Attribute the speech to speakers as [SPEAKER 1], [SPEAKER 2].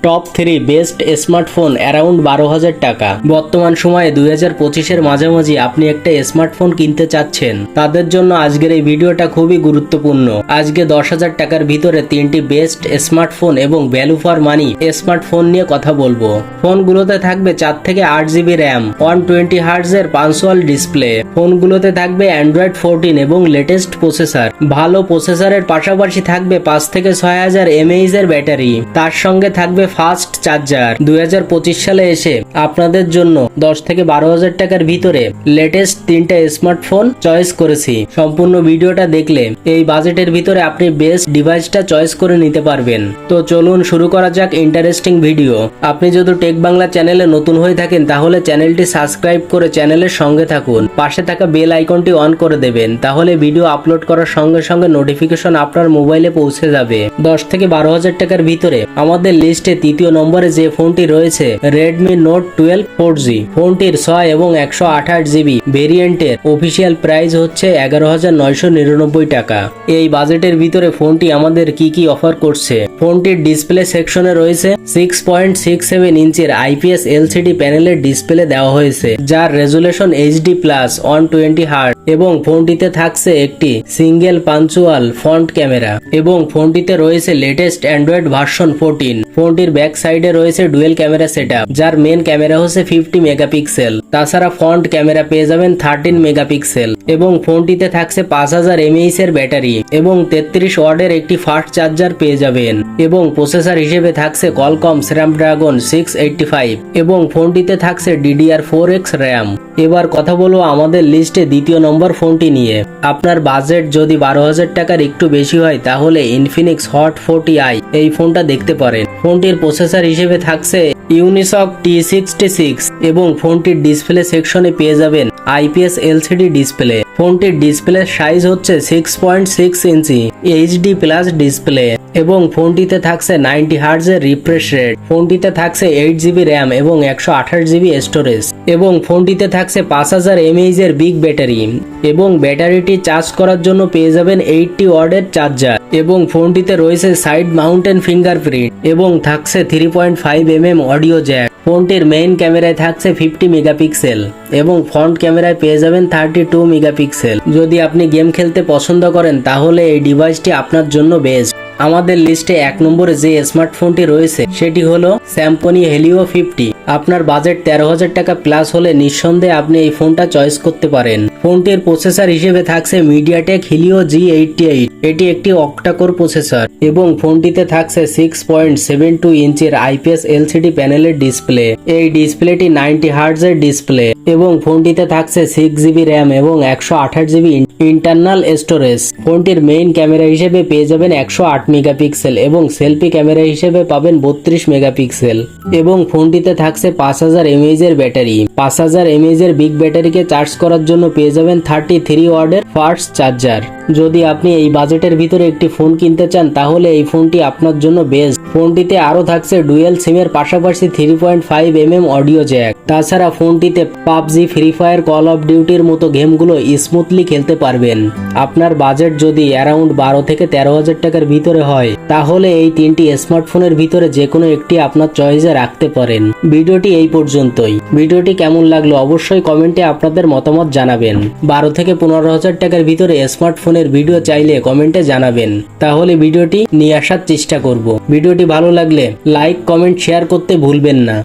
[SPEAKER 1] Top 3 best smartphone around 12,000 টাকা। বর্তমান সময়ে 2025-এর মাঝামাঝি আপনি একটা স্মার্টফোন কিনতে চাচ্ছেন, তাদের জন্য আজকের এই ভিডিওটা খুবই গুরুত্বপূর্ণ। আজকে 10,000 টাকার ভিতরে 3টি বেস্ট স্মার্টফোন এবং ভ্যালু ফর মানি স্মার্টফোন নিয়ে কথা বলবো। ফোনগুলোতে থাকবে 4 থেকে 8 জিবি র্যাম, 120 হার্টজের পাঞ্চুয়াল ডিসপ্লে। ফোনগুলোতে থাকবে অ্যান্ড্রয়েড 14 এবং লেটেস্ট প্রসেসর। ভালো প্রসেসরের পাশাপাশি থাকবে 5 থেকে 6,000 mAh এর ব্যাটারি। তার সঙ্গে থাকবে ফাস্ট চার্জার। 2025 সালে এসে আপনাদের জন্য 10 থেকে 12,000 টাকার ভিতরে লেটেস্ট 3টা স্মার্টফোন চয়েস করেছি। সম্পূর্ণ ভিডিওটা দেখলে এই বাজেটের ভিতরে আপনি বেস্ট ডিভাইসটা চয়েস করে নিতে পারবেন। তো চলুন শুরু করা যাক ইন্টারেস্টিং ভিডিও। আপনি যদি টেক বাংলা চ্যানেলে নতুন হয়ে থাকেন তাহলে চ্যানেলটি সাবস্ক্রাইব করে চ্যানেলের সঙ্গে থাকুন। পাশে থাকা বেল আইকনটি অন করে দেবেন, তাহলে ভিডিও আপলোড করার সঙ্গে সঙ্গে নোটিফিকেশন আপনার মোবাইলে পৌঁছে যাবে। 10 থেকে 12,000 টাকার ভিতরে আমাদের লিস্টে তৃতীয় নম্বরে যে ফোনটি রয়েছে Redmi Note 12 4G। ফোনটির 6 এবং 128 জিবি ভেরিয়েন্টের অফিসিয়াল প্রাইস হচ্ছে 11,999 টাকা। এই বাজেটের ভিতরে ফোনটি আমাদের কি অফার করছে। ফোনটির ডিসপ্লে সেকশনে রয়েছে 6.67 ইঞ্চির IPS LCD প্যানেলের ডিসপ্লে দেওয়া হয়েছে, যার রেজুলেশন HD+ 120 হার্জ এবং ফোনটিতে থাকছে একটি সিঙ্গেল পাঞ্চুয়াল ফ্রন্ট ক্যামেরা এবং ফোনটিতে রয়েছে লেটেস্ট অ্যান্ড্রয়েড ভার্সন 14। ফোনটির ব্যাক সাইডে রয়েছে ডুয়েল ক্যামেরা সেটআপ, যার মেন ক্যামেরা হচ্ছে 50 মেগাপিক্সেল। তাছাড়া ফ্রন্ট ক্যামেরা পেয়ে যাবেন 13 মেগাপিক্সেল এবং ফোনটিতে থাকছে 5000 mAh এর ব্যাটারি এবং 33 ওয়াটের একটি ফাস্ট চার্জার পেয়ে যাবেন এবং প্রসেসর হিসেবে থাকছে Qualcomm Snapdragon 685 এবং ফোনটিতে থাকছে DDR4X RAM। এবার কথা বলবো আমাদের লিস্টে দ্বিতীয় নম্বর ফোনটি নিয়ে। আপনার বাজেট যদি 12,000 টাকার একটু বেশি হয় তাহলে Infinix Hot 40i এই ফোনটা দেখতে পারেন। ফোনটির প্রসেসর হিসেবে থাকছে Unisoc T66 এবং ফোনটির ডিসপ্লে সেকশনে পেয়ে যাবেন IPS LCD ডিসপ্লে। ফোনটির ডিসপ্লে সাইজ হচ্ছে 6.6 ইঞ্চি HD+ ডিসপ্লে এবং ফোনটিতে থাকছে 90 হার্টজের রিফ্রেশ রেট। ফোনটিতে থাকছে 8 জিবি র্যাম এবং 128 জিবি স্টোরেজ এবং ফোনটিতে থাকছে 5000 mAh এর বিগ ব্যাটারি এবং ব্যাটারিটি চার্জ করার জন্য পেয়ে যাবেন 80 ওয়াটের চার্জার এবং ফোনটিতে রয়েছে সাইড মাউন্টেন ফিঙ্গারপ্রিন্ট এবং থাকছে 3.5 অডিও জ্যাক। ফোনটির মেইন ক্যামেরায় থাকছে 50 মেগাপিক্সেল এবং ফ্রন্ট ক্যামেরায় পেয়ে যাবেন 32 মেগাপিক্সেল। যদি আপনি গেম খেলতে পছন্দ করেন তাহলে এই ডিভাইসটি আপনার জন্য বেস্ট। আমাদের লিস্টে 1 নম্বরে যে স্মার্টফোনটি রয়েছে সেটি হলো Symphony Helio 50। আপনার বাজেট 13,000 টাকা প্লাস হলে নিঃসন্দেহে আপনি এই ফোনটা চয়েস করতে পারেন। ফোনটির প্রসেসর হিসেবে থাকছে MediaTek Helio G88। এটি একটি অক্টাকোর প্রসেসর এবং ফোনটিতে থাকছে 6.72 ইঞ্চির IPS LCD প্যানেলের ডিসপ্লে। এই ডিসপ্লেটি 90 হার্টজের ডিসপ্লে এবং ফোনটিতে থাকছে 6 জিবি র্যাম এবং 128 জিবি ইন্টারনাল স্টোরেজ। ফোনটির মেইন ক্যামেরা হিসেবে পেয়ে যাবেন 108 মেগাপিক্সেল এবং সেলফি ক্যামেরা হিসেবে পাবেন 32 মেগাপিক্সেল এবং ফোনটিতে থাকছে 5000 mAh এর ব্যাটারি। 5000 mAh এর বিগ ব্যাটারিকে চার্জ করার জন্য পেয়ে যাবেন 33 ওয়াটের ফাস্ট চার্জার। যদি আপনি এই বাজেটের ভিতরে একটি ফোন কিনতে চান তাহলে এই ফোনটি আপনার জন্য বেস্ট। ফোনটিতে আরো থাকছে ডুয়েল সিমের পাশাপাশি 3.5 অডিও জ্যাক। তাছাড়া ফোনটিতে PUBG, free fire, call of ডিউটির মতো গেমগুলো স্মুথলি খেলতে পারবেন। আপনার বাজেট যদি অ্যারাউন্ড 12 থেকে 13,000 টাকার ভিতরে হয় তাহলে এই 3টি স্মার্টফোনের ভিতরে যে কোনো একটি আপনার চয়েসে রাখতে পারেন। ভিডিওটি এই পর্যন্তই। ভিডিওটি কেমন লাগলো অবশ্যই কমেন্টে আপনাদের মতামত জানাবেন। 12 থেকে 15,000 টাকার ভিতরে স্মার্টফোনের ভিডিও চাইলে কমেন্টে জানাবেন, তাহলে ভিডিওটি নিয়ে আসার চেষ্টা করব। ভিডিওটি ভালো লাগলে লাইক, কমেন্ট, শেয়ার করতে ভুলবেন না।